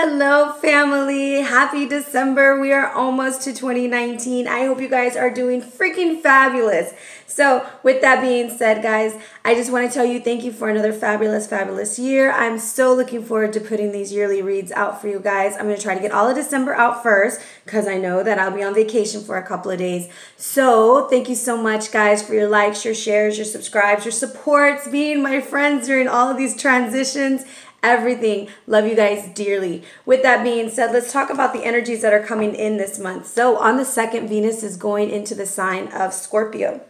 Hello family, happy December. We are almost to 2019. I hope you guys are doing freaking fabulous. So with that being said, guys, I just want to tell you thank you for another fabulous year. I'm so looking forward to putting these yearly reads out for you guys. I'm going to try to get all of December out first because I know that I'll be on vacation for a couple of days. So thank you so much, guys, for your likes, your shares, your subscribes, your supports, being my friends during all of these transitions. Everything. Love you guys dearly. With that being said, let's talk about the energies that are coming in this month. So on the 2nd, Venus is going into the sign of Scorpio.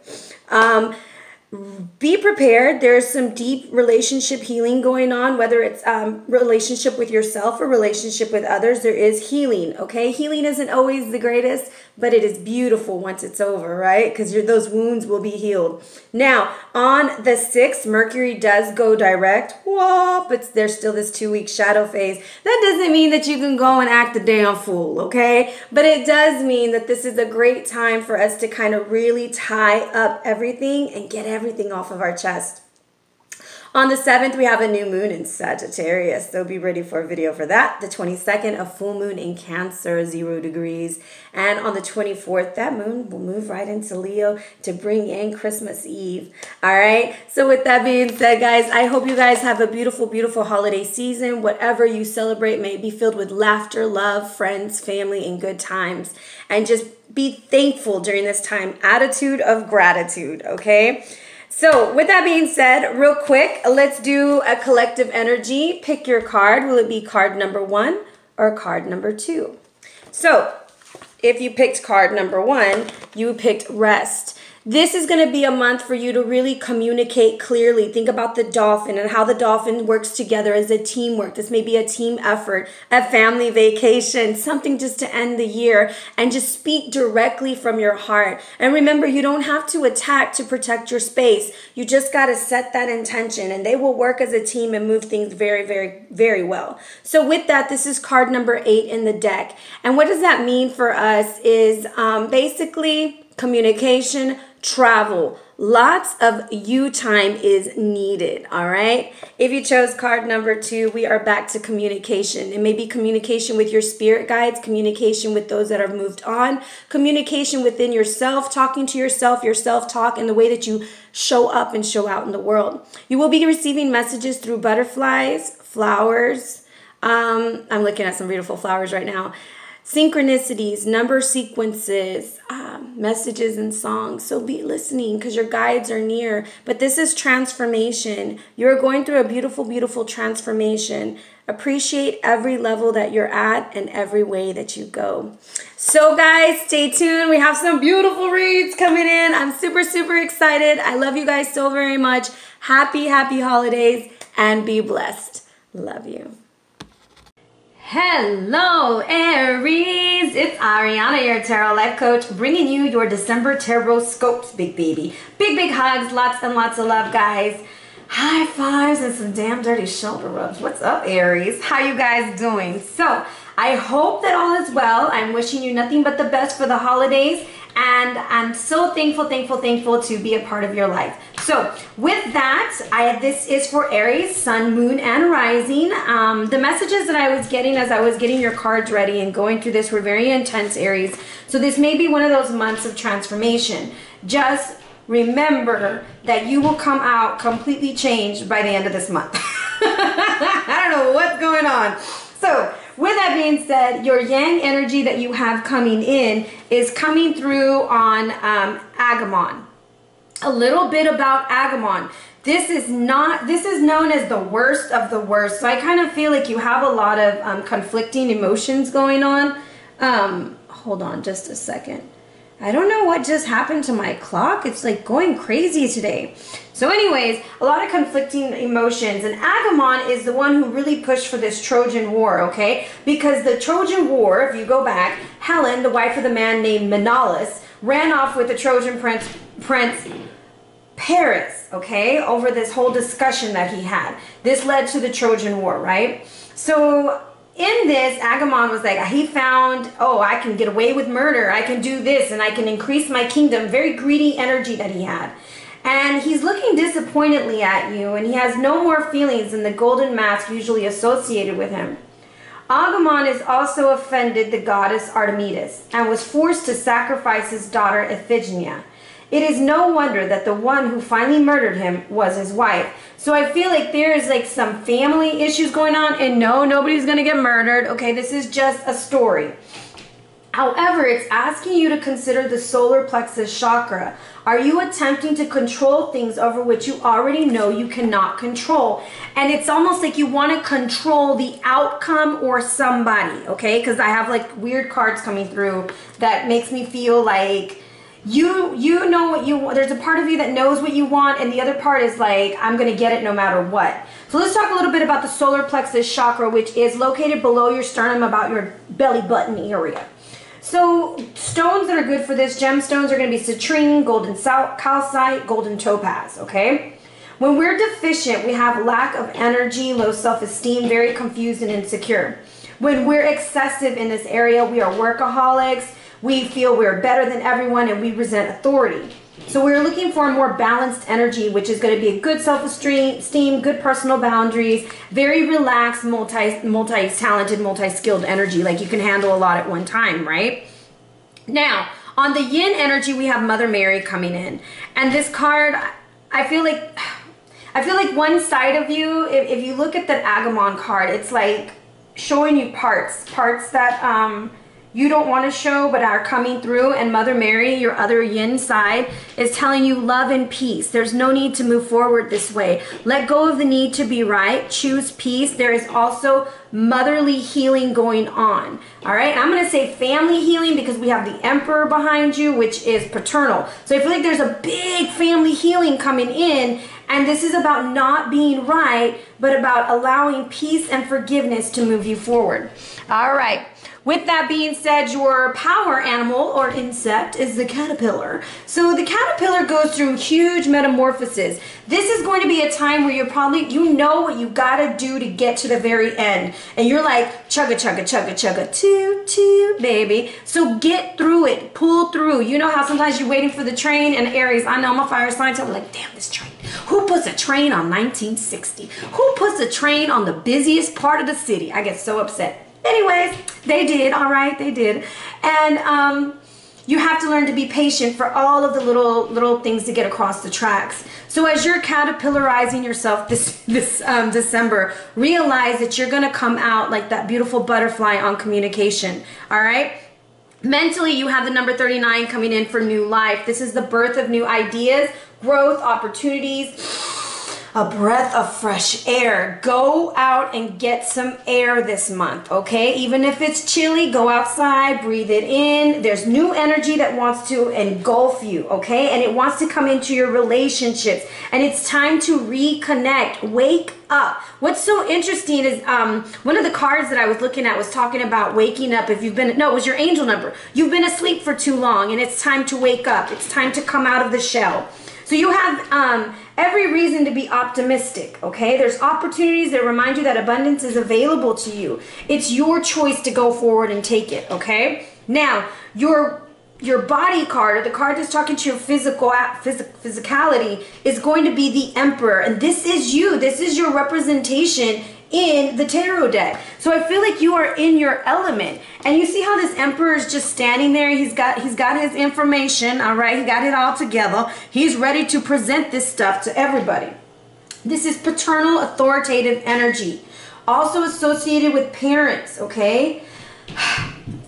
Be prepared. There's some deep relationship healing going on, whether it's relationship with yourself or relationship with others. There is healing, okay? Healing isn't always the greatest, but it is beautiful once it's over, right? Because those wounds will be healed. Now, on the 6th, Mercury does go direct. Whoa, but there's still this 2-week shadow phase. That doesn't mean that you can go and act a damn fool, okay? But it does mean that this is a great time for us to kind of really tie up everything and get everything off of our chest. On the 7th, we have a new moon in Sagittarius, so be ready for a video for that. The 22nd, a full moon in Cancer, 0 degrees. And on the 24th, that moon will move right into Leo to bring in Christmas Eve. All right, so with that being said, guys, I hope you guys have a beautiful holiday season. Whatever you celebrate may be filled with laughter, love, friends, family, and good times. And just be thankful during this time. Attitude of gratitude, okay? So with that being said, real quick, let's do a collective energy. Pick your card. Will it be card number 1 or card number 2? So if you picked card number 1, you picked rest. This is going to be a month for you to really communicate clearly. Think about the dolphin and how the dolphin works together as a teamwork. This may be a team effort, a family vacation, something just to end the year, and just speak directly from your heart. And remember, you don't have to attack to protect your space. You just got to set that intention, and they will work as a team and move things very well. So with that, this is card number 8 in the deck. And what does that mean for us is basically communication, travel. Lots of you time is needed, all right? If you chose card number 2, we are back to communication. It may be communication with your spirit guides, communication with those that have moved on, communication within yourself, talking to yourself, your self-talk, and the way that you show up and show out in the world. You will be receiving messages through butterflies, flowers. I'm looking at some beautiful flowers right now. Synchronicities, number sequences, messages and songs. So be listening because your guides are near. But this is transformation. You're going through a beautiful transformation. Appreciate every level that you're at and every way that you go. So guys, stay tuned. We have some beautiful reads coming in. I'm super excited. I love you guys so very much. Happy holidays and be blessed. Love you. Hello Aries, it's Ariana, your tarot life coach, bringing you your December tarot scopes, big baby. Big hugs, lots and lots of love, guys. High fives and some damn dirty shoulder rubs. What's up, Aries? How you guys doing? So I hope that all is well. I'm wishing you nothing but the best for the holidays, and I'm so thankful to be a part of your life. So with that, this is for Aries, Sun, Moon, and Rising. The messages that I was getting as I was getting your cards ready and going through this were very intense, Aries. So this may be one of those months of transformation. Just remember that you will come out completely changed by the end of this month. I don't know what's going on. So with that being said, your yang energy that you have coming in is coming through on Agamon. A little bit about Agamon. This is known as the worst of the worst. So I kind of feel like you have a lot of conflicting emotions going on. Hold on just a second. I don't know what just happened to my clock. It's like going crazy today. So anyways, a lot of conflicting emotions. And Agamon is the one who really pushed for this Trojan War, okay? Because the Trojan War, if you go back, Helen, the wife of the man named Menelaus, ran off with the Trojan prince Paris, okay? Over this whole discussion that he had. This led to the Trojan War, right? So in this, Agamon was like, he found, oh, I can get away with murder. I can do this and I can increase my kingdom. Very greedy energy that he had. And he's looking disappointedly at you, and he has no more feelings than the golden mask usually associated with him. Agumon is also offended the goddess Artemis and was forced to sacrifice his daughter Iphigenia. It is no wonder that the one who finally murdered him was his wife. So I feel like there's like some family issues going on, and no, nobody's going to get murdered. Okay, this is just a story. However, it's asking you to consider the solar plexus chakra. Are you attempting to control things over which you already know you cannot control? And it's almost like you want to control the outcome or somebody, okay? Because I have like weird cards coming through that makes me feel like you know what you want. There's a part of you that knows what you want, and the other part is like, I'm going to get it no matter what. So let's talk a little bit about the solar plexus chakra, which is located below your sternum, about your belly button area. So stones that are good for this, gemstones, are going to be citrine, golden calcite, golden topaz, okay? When we're deficient, we have lack of energy, low self-esteem, very confused and insecure. When we're excessive in this area, we are workaholics, we feel we're better than everyone, and we resent authority. So we're looking for a more balanced energy, which is going to be a good self-esteem, good personal boundaries, very relaxed, multi-talented, multi-skilled energy. Like you can handle a lot at one time, right? Now, on the yin energy, we have Mother Mary coming in. And this card, I feel like one side of you, if you look at that Agumon card, it's like showing you parts that you don't want to show but are coming through, and Mother Mary, your other yin side, is telling you love and peace. There's no need to move forward this way. Let go of the need to be right. Choose peace. There is also motherly healing going on. All right, I'm going to say family healing because we have the Emperor behind you, which is paternal. So I feel like there's a big family healing coming in, and this is about not being right, but about allowing peace and forgiveness to move you forward. All right. With that being said, your power animal or insect is the caterpillar. So the caterpillar goes through huge metamorphoses. This is going to be a time where you know what you gotta do to get to the very end. And you're like, chugga, chugga, chugga, chugga, toot, toot, baby. So get through it, pull through. You know how sometimes you're waiting for the train, and Aries, I know I'm a fire sign, so I'm like, damn this train. Who puts a train on 1960? Who puts a train on the busiest part of the city? I get so upset. Anyways, they did, all right, they did. And you have to learn to be patient for all of the little things to get across the tracks. So as you're caterpillarizing yourself this December, realize that you're going to come out like that beautiful butterfly on communication, all right? Mentally, you have the number 39 coming in for new life. This is the birth of new ideas, growth, opportunities, a breath of fresh air. Go out and get some air this month, okay? Even if it's chilly, go outside, breathe it in. There's new energy that wants to engulf you, okay? And it wants to come into your relationships. And it's time to reconnect. Wake up. What's so interesting is one of the cards that I was looking at was talking about waking up. If you've been, no, it was your angel number. You've been asleep for too long, and it's time to wake up. It's time to come out of the shell. So you have every reason to be optimistic, okay? There's opportunities that remind you that abundance is available to you. It's your choice to go forward and take it, okay? Now, your body card, or the card that's talking to your physicality, is going to be the Emperor. And this is you. This is your representation in the tarot deck. So I feel like you are in your element. And you see how this Emperor is just standing there. He's got his information, all right? He got it all together. He's ready to present this stuff to everybody. This is paternal authoritative energy. Also associated with parents, okay?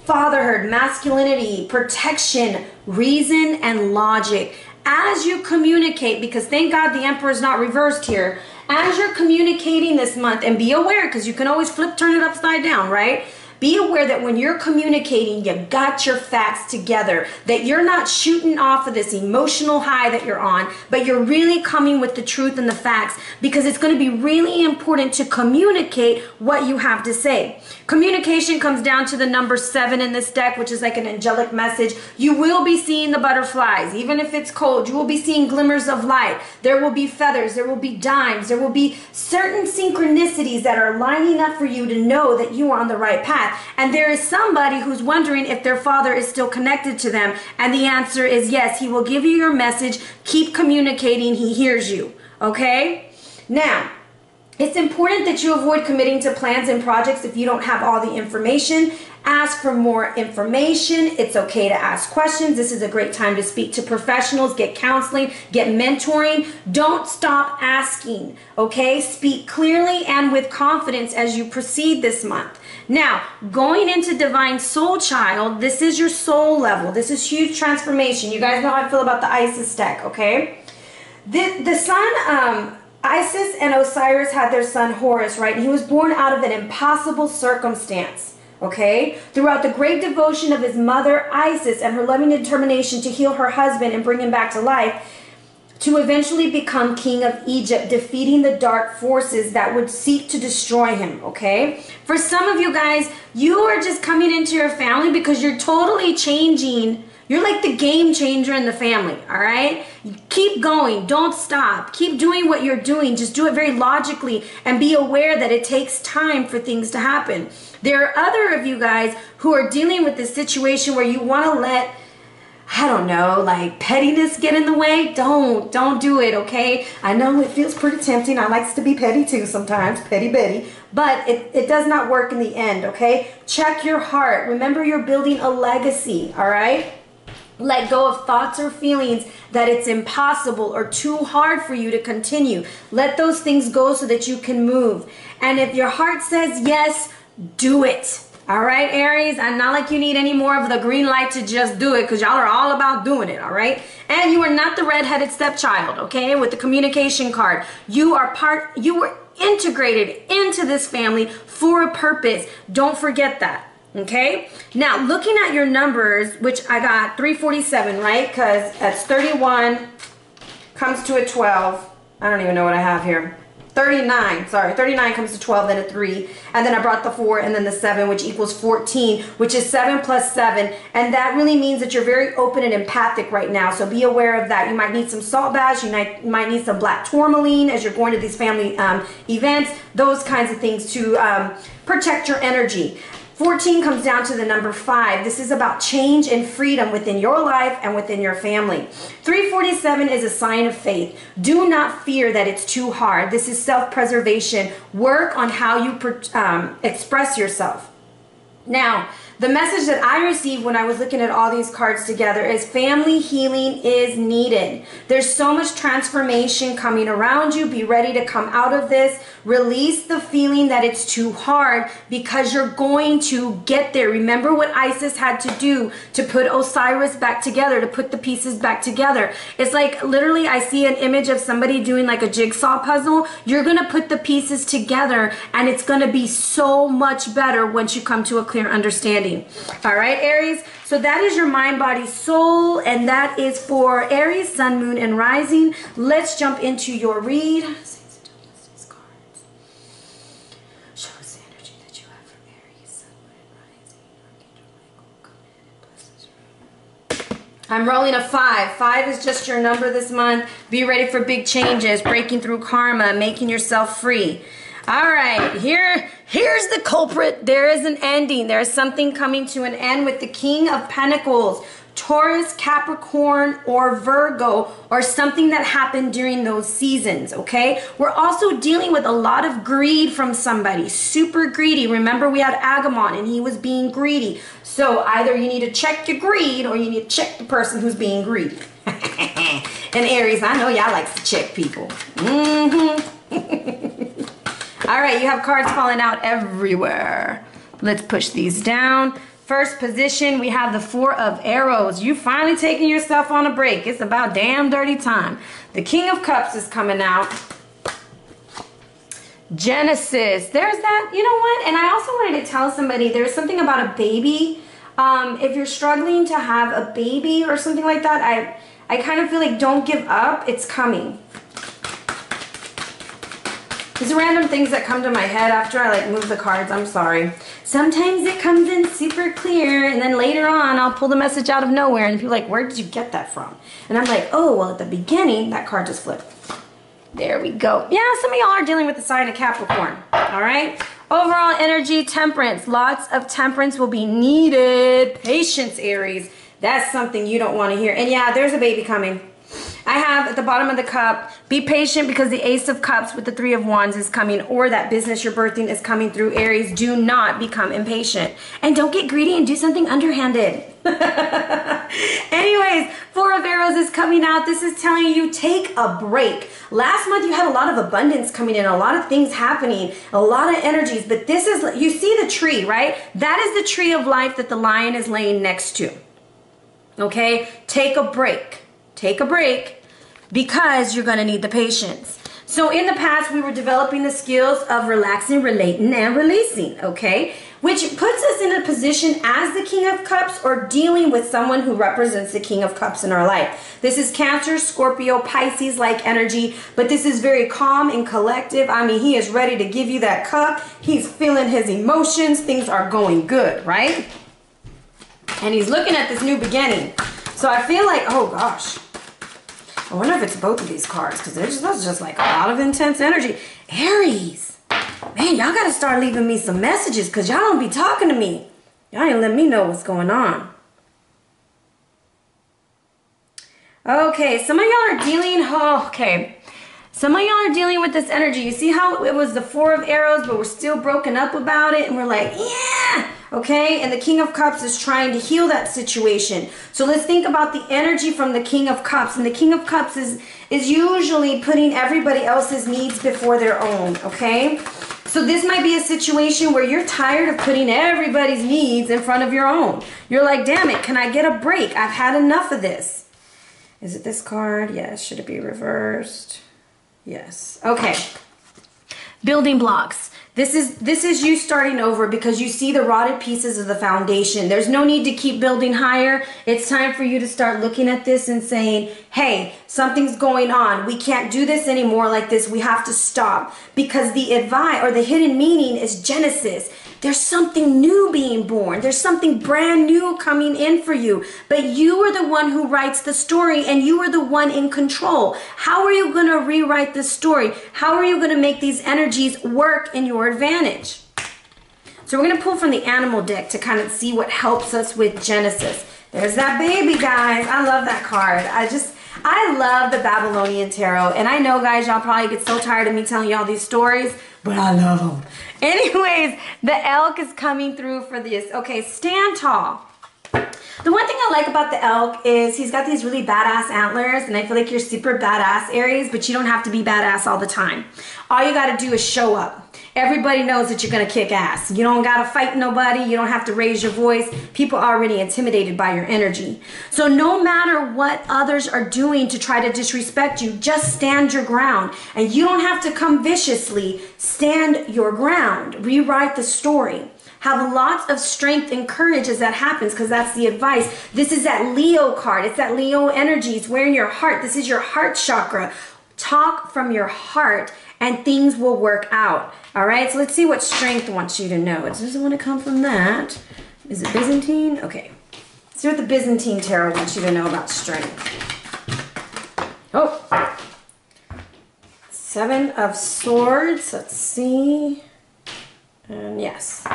Fatherhood, masculinity, protection, reason, and logic. As you communicate, because thank God the Emperor is not reversed here, as you're communicating this month, and be aware, because you can always turn it upside down, right? Be aware that when you're communicating, you got your facts together, that you're not shooting off of this emotional high that you're on, but you're really coming with the truth and the facts, because it's going to be really important to communicate what you have to say. Communication comes down to the number 7 in this deck, which is like an angelic message. You will be seeing the butterflies. Even if it's cold, you will be seeing glimmers of light. There will be feathers. There will be dimes. There will be certain synchronicities that are lining up for you to know that you are on the right path. And there is somebody who's wondering if their father is still connected to them. And the answer is yes. He will give you your message. Keep communicating. He hears you. Okay? Now, It's important that you avoid committing to plans and projects if you don't have all the information. Ask for more information. It's okay to ask questions. This is a great time to speak to professionals, get counseling, get mentoring. Don't stop asking, okay? Speak clearly and with confidence as you proceed this month. Now, going into Divine Soul Child, this is your soul level. This is huge transformation. You guys know how I feel about the Isis deck, okay? The sun, Isis and Osiris had their son Horus, right? And he was born out of an impossible circumstance. Okay, throughout the great devotion of his mother Isis and her loving determination to heal her husband and bring him back to life, to eventually become king of Egypt, defeating the dark forces that would seek to destroy him. Okay, for some of you guys, you are just coming into your family because you're totally changing. You're like the game changer in the family, all right? Keep going. Don't stop. Keep doing what you're doing. Just do it very logically and be aware that it takes time for things to happen. There are other of you guys who are dealing with this situation where you want to let, I don't know, like pettiness get in the way. Don't do it, okay? I know it feels pretty tempting. I like to be petty too sometimes, petty Betty. But it does not work in the end, okay? Check your heart. Remember, you're building a legacy, all right? Let go of thoughts or feelings that it's impossible or too hard for you to continue. Let those things go so that you can move. And if your heart says yes, do it. All right, Aries? I'm not like you need any more of the green light to just do it, because y'all are all about doing it, all right? And you are not the redheaded stepchild, okay? With the communication card. You were integrated into this family for a purpose. Don't forget that. Okay, now looking at your numbers, which I got 347, right? Because that's 31 comes to a 12. I don't even know what I have here. 39, sorry, 39 comes to 12, then a 3, and then I brought the 4 and then the 7, which equals 14, which is 7 plus 7, and that really means that you're very open and empathic right now, so be aware of that. You might need some salt baths, you might need some black tourmaline as you're going to these family events, those kinds of things to protect your energy. 14 comes down to the number 5. This is about change and freedom within your life and within your family. 347 is a sign of faith. Do not fear that it's too hard. This is self-preservation. Work on how you express yourself. Now, the message that I received when I was looking at all these cards together is family healing is needed. There's so much transformation coming around you. Be ready to come out of this. Release the feeling that it's too hard, because you're going to get there. Remember what Isis had to do to put Osiris back together, to put the pieces back together. It's like literally I see an image of somebody doing like a jigsaw puzzle. You're going to put the pieces together and it's going to be so much better once you come to a clear understanding. All right, Aries? So that is your mind, body, soul, and that is for Aries, Sun, Moon, and Rising. Let's jump into your read. I'm rolling a 5. 5 is just your number this month. Be ready for big changes, breaking through karma, making yourself free. All right, here's the culprit. There is an ending. There is something coming to an end with the King of Pentacles. Taurus, Capricorn, or Virgo, or something that happened during those seasons, okay? We're also dealing with a lot of greed from somebody, super greedy. Remember, we had Agamon, and he was being greedy. So either you need to check your greed, or you need to check the person who's being greedy. And Aries, I know y'all like to check people. All right, you have cards falling out everywhere. Let's push these down. First position, we have the 4 of Arrows. You finally taking yourself on a break. It's about damn dirty time. The King of Cups is coming out. Genesis. There's that. You know what? And I also wanted to tell somebody there's something about a baby. If you're struggling to have a baby or something like that, I kind of feel like don't give up. It's coming. These random things that come to my head after I like move the cards. I'm sorry. Sometimes it comes in super clear, and then later on I'll pull the message out of nowhere, and people are like, where did you get that from? And I'm like, oh, well, at the beginning, that card just flipped. There we go. Yeah, some of y'all are dealing with the sign of Capricorn. All right. Overall energy, temperance. Lots of temperance will be needed. Patience, Aries. That's something you don't want to hear. And yeah, there's a baby coming. I have at the bottom of the cup, be patient because the Ace of Cups with the Three of Wands is coming, or that business you're birthing is coming through, Aries. Do not become impatient. And don't get greedy and do something underhanded. Anyways, Four of Arrows is coming out. This is telling you take a break. Last month you had a lot of abundance coming in, a lot of things happening, a lot of energies, but this is, you see the tree, right? That is the tree of life that the lion is laying next to. Okay? Take a break. Take a break because you're going to need the patience. So in the past, we were developing the skills of relaxing, relating, and releasing, okay? Which puts us in a position as the King of Cups or dealing with someone who represents the King of Cups in our life. This is Cancer, Scorpio, Pisces-like energy, but this is very calm and collective. I mean, he is ready to give you that cup. He's feeling his emotions. Things are going good, right? And he's looking at this new beginning. So I feel like, oh gosh, I wonder if it's both of these cards, because that's just like a lot of intense energy. Aries, man, y'all got to start leaving me some messages, because y'all don't be talking to me. Y'all ain't let me know what's going on. Okay, some of y'all are dealing, some of y'all are dealing with this energy. You see how it was the Four of Arrows, but we're still broken up about it, and we're like, yeah, okay? And the King of Cups is trying to heal that situation. So let's think about the energy from the King of Cups. And the King of Cups is usually putting everybody else's needs before their own, okay? So this might be a situation where you're tired of putting everybody's needs in front of your own. You're like, damn it, can I get a break? I've had enough of this. Is it this card? Yes. Should it be reversed? Yes. Okay. Building blocks. This is you starting over because you see the rotted pieces of the foundation. There's no need to keep building higher. It's time for you to start looking at this and saying, hey, something's going on. We can't do this anymore like this. We have to stop, because the advice or the hidden meaning is Genesis. There's something new being born. There's something brand new coming in for you. But you are the one who writes the story, and you are the one in control. How are you going to rewrite the story? How are you going to make these energies work in your advantage? So we're going to pull from the animal deck to kind of see what helps us with Genesis. There's that baby, guys. I love that card. I love the Babylonian tarot. And I know, guys, y'all probably get so tired of me telling y'all these stories, but I love them. Anyways, the elk is coming through for this. Okay, stand tall. The one thing I like about the elk is he's got these really badass antlers, and I feel like you're super badass, Aries, but you don't have to be badass all the time. All you got to do is show up. Everybody knows that you're going to kick ass. You don't got to fight nobody. You don't have to raise your voice. People are already intimidated by your energy. So no matter what others are doing to try to disrespect you, just stand your ground. And you don't have to come viciously. Stand your ground. Rewrite the story. Have lots of strength and courage as that happens, because that's the advice. This is that Leo card. It's that Leo energy. It's wearing your heart. This is your heart chakra. Talk from your heart and things will work out. All right, so let's see what strength wants you to know. It doesn't want to come from that. Is it Byzantine? Okay. Let's see what the Byzantine tarot wants you to know about strength. Oh. Seven of Swords. Let's see. And yes.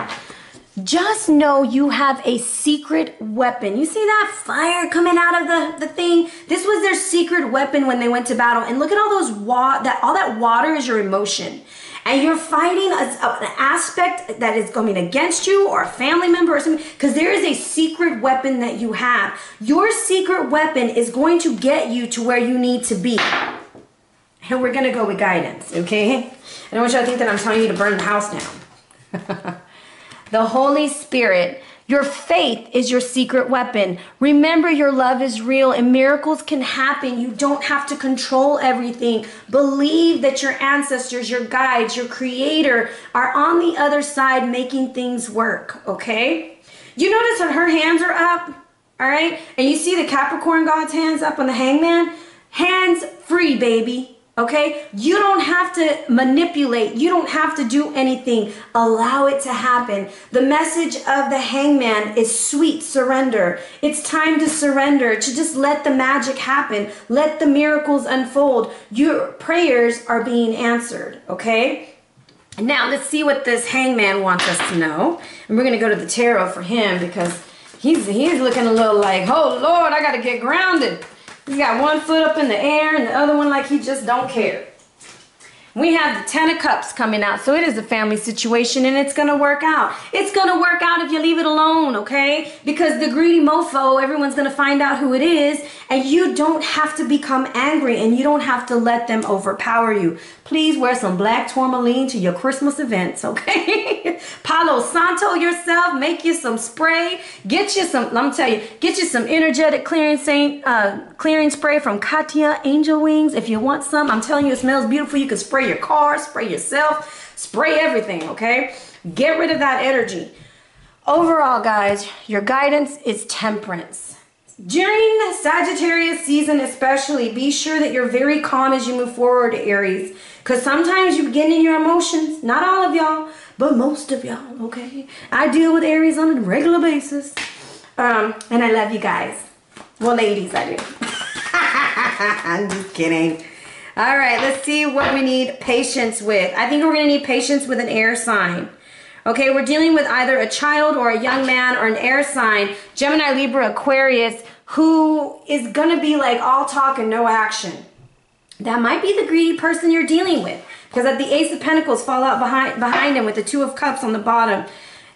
Just know you have a secret weapon. You see that fire coming out of the thing? This was their secret weapon when they went to battle. And look at all those all that water is your emotion. And you're fighting an aspect that is coming against you, or a family member or something, because there is a secret weapon that you have. Your secret weapon is going to get you to where you need to be. And we're going to go with guidance, okay? I don't want you to think that I'm telling you to burn the house down. The Holy Spirit. Your faith is your secret weapon. Remember, your love is real and miracles can happen. You don't have to control everything. Believe that your ancestors, your guides, your creator are on the other side making things work, okay? You notice that her hands are up, all right? And you see the Capricorn God's hands up on the hangman? Hands free, baby. Okay, you don't have to manipulate. You don't have to do anything. Allow it to happen. The message of the hangman is sweet surrender. It's time to surrender, to just let the magic happen. Let the miracles unfold. Your prayers are being answered, okay? Now let's see what this hangman wants us to know. And we're going to go to the tarot for him because he's looking a little like, oh Lord, I got to get grounded. He's got one foot up in the air and the other one like he just don't care. We have the 10 of Cups coming out. So it is a family situation and it's going to work out. It's going to work out if you leave it alone, okay? Because the greedy mofo, everyone's going to find out who it is. And you don't have to become angry and you don't have to let them overpower you. Please wear some black tourmaline to your Christmas events, okay? Palo Santo yourself. Make you some spray. Get you some, let me tell you, get you some energetic clearing spray from Katia Angel Wings. If you want some, I'm telling you, it smells beautiful. You can spray your car, spray yourself, spray everything, okay? Get rid of that energy. Overall, guys, your guidance is temperance. During the Sagittarius season especially, be sure that you're very calm as you move forward, Aries. Because sometimes you get in your emotions. Not all of y'all, but most of y'all, okay? I deal with Aries on a regular basis. And I love you guys. Well, ladies, I do. I'm just kidding. All right, let's see what we need patience with. I think we're going to need patience with an air sign. Okay, we're dealing with either a child or a young man or an air sign, Gemini, Libra, Aquarius, who is going to be like all talk and no action. That might be the greedy person you're dealing with, because at the Ace of Pentacles fall out behind him with the Two of Cups on the bottom.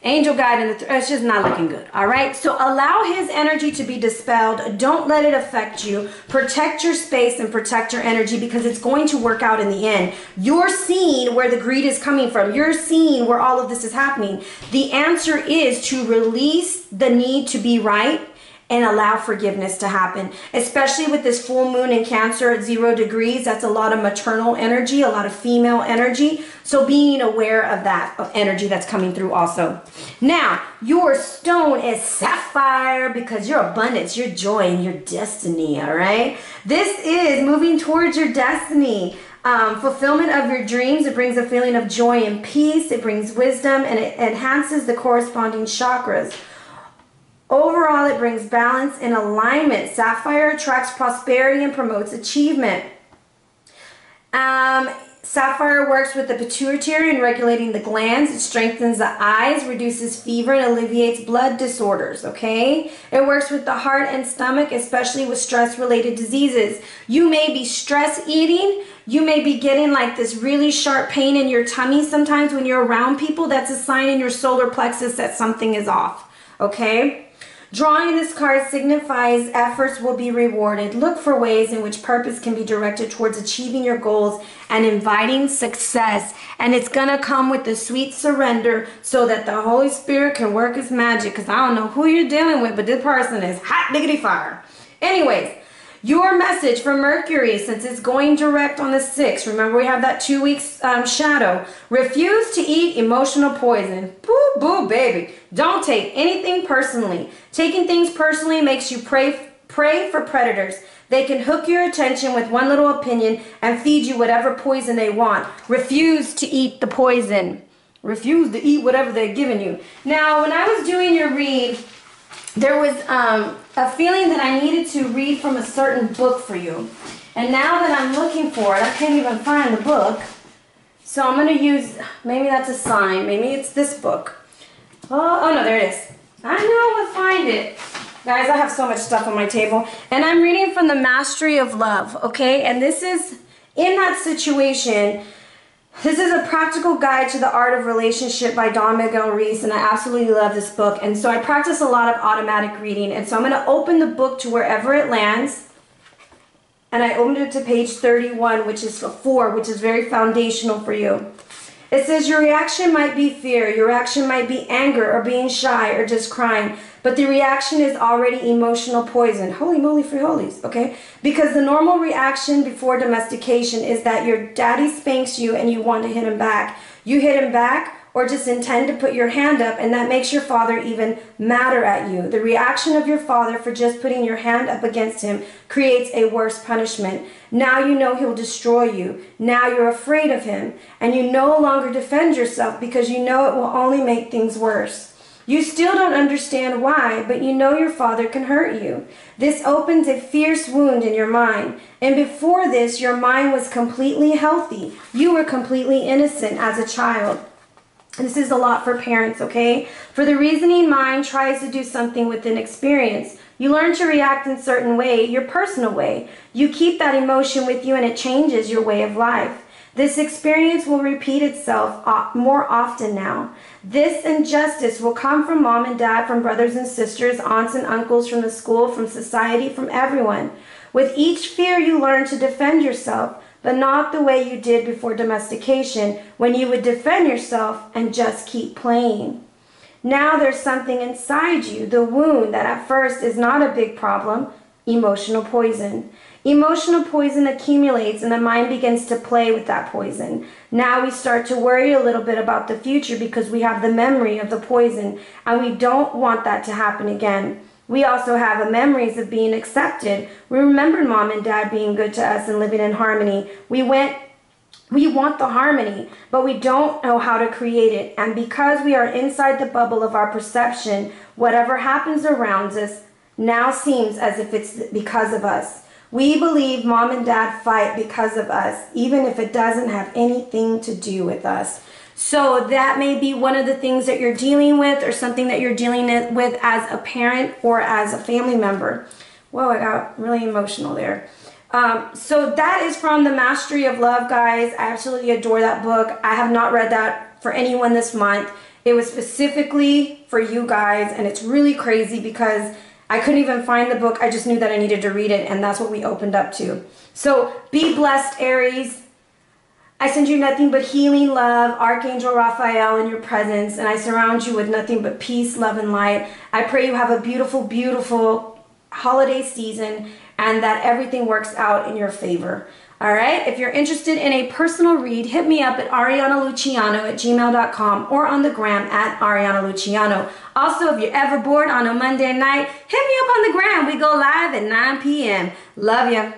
Angel guide, and it's just not looking good. All right, so allow his energy to be dispelled. Don't let it affect you. Protect your space and protect your energy, because it's going to work out in the end. You're seeing where the greed is coming from. You're seeing where all of this is happening. The answer is to release the need to be right and allow forgiveness to happen, especially with this full moon in Cancer at 0 degrees. That's a lot of maternal energy, a lot of female energy. So being aware of that energy that's coming through also. Now, your stone is sapphire, because your abundance, your joy, and your destiny, all right? This is moving towards your destiny. Fulfillment of your dreams. It brings a feeling of joy and peace. It brings wisdom, and it enhances the corresponding chakras. Overall, it brings balance and alignment. Sapphire attracts prosperity and promotes achievement. Sapphire works with the pituitary in regulating the glands. It strengthens the eyes, reduces fever, and alleviates blood disorders, okay? It works with the heart and stomach, especially with stress-related diseases. You may be stress eating. You may be getting like this really sharp pain in your tummy sometimes when you're around people. That's a sign in your solar plexus that something is off, okay? Drawing this card signifies efforts will be rewarded. Look for ways in which purpose can be directed towards achieving your goals and inviting success. And it's going to come with the sweet surrender so that the Holy Spirit can work his magic. Because I don't know who you're dealing with, but this person is hot diggity fire. Anyways, your message for Mercury, since it's going direct on the 6th, remember we have that 2 weeks shadow. Refuse to eat emotional poison. Boo, boo, baby. Don't take anything personally. Taking things personally makes you prey for predators. They can hook your attention with one little opinion and feed you whatever poison they want. Refuse to eat the poison. Refuse to eat whatever they're giving you. Now, when I was doing your read, there was a feeling that I needed to read from a certain book for you. And now that I'm looking for it, I can't even find the book. So I'm going to use, maybe that's a sign. Maybe it's this book. Oh no, there it is. I know I'll find it. Guys, I have so much stuff on my table. And I'm reading from the Mastery of Love, okay? And this is, in that situation, this is a practical guide to the art of relationship by Miguel Ruiz, and I absolutely love this book. And so I practice a lot of automatic reading. And so I'm going to open the book to wherever it lands. And I opened it to page 31, which is 4, which is very foundational for you. It says your reaction might be fear, your reaction might be anger or being shy or just crying, but the reaction is already emotional poison. Holy moly free holies, okay? Because the normal reaction before domestication is that your daddy spanks you and you want to hit him back. You hit him back or just intend to put your hand up, and that makes your father even madder at you. The reaction of your father for just putting your hand up against him creates a worse punishment. Now you know he'll destroy you. Now you're afraid of him, and you no longer defend yourself because you know it will only make things worse. You still don't understand why, but you know your father can hurt you. This opens a fierce wound in your mind. And before this, your mind was completely healthy. You were completely innocent as a child. This is a lot for parents, okay? For the reasoning mind tries to do something with an experience. You learn to react in a certain way, your personal way. You keep that emotion with you and it changes your way of life. This experience will repeat itself more often now. This injustice will come from mom and dad, from brothers and sisters, aunts and uncles, from the school, from society, from everyone. With each fear, you learn to defend yourself, but not the way you did before domestication, when you would defend yourself and just keep playing. Now there's something inside you, the wound that at first is not a big problem, emotional poison. Emotional poison accumulates and the mind begins to play with that poison. Now we start to worry a little bit about the future because we have the memory of the poison and we don't want that to happen again. We also have the memories of being accepted. We remember mom and dad being good to us and living in harmony. We want the harmony, but we don't know how to create it. And because we are inside the bubble of our perception, whatever happens around us now seems as if it's because of us. We believe mom and dad fight because of us, even if it doesn't have anything to do with us. So that may be one of the things that you're dealing with, or something that you're dealing with as a parent or as a family member. Whoa, I got really emotional there. So that is from The Mastery of Love, guys. I absolutely adore that book. I have not read that for anyone this month. It was specifically for you guys, and it's really crazy because I couldn't even find the book. I just knew that I needed to read it, and that's what we opened up to. So be blessed, Aries. I send you nothing but healing love, Archangel Raphael, in your presence, and I surround you with nothing but peace, love, and light. I pray you have a beautiful, beautiful holiday season and that everything works out in your favor. All right? If you're interested in a personal read, hit me up at arianaluciano@gmail.com or on the gram at arianaluciano. Also, if you're ever bored on a Monday night, hit me up on the gram. We go live at 9 p.m. Love ya.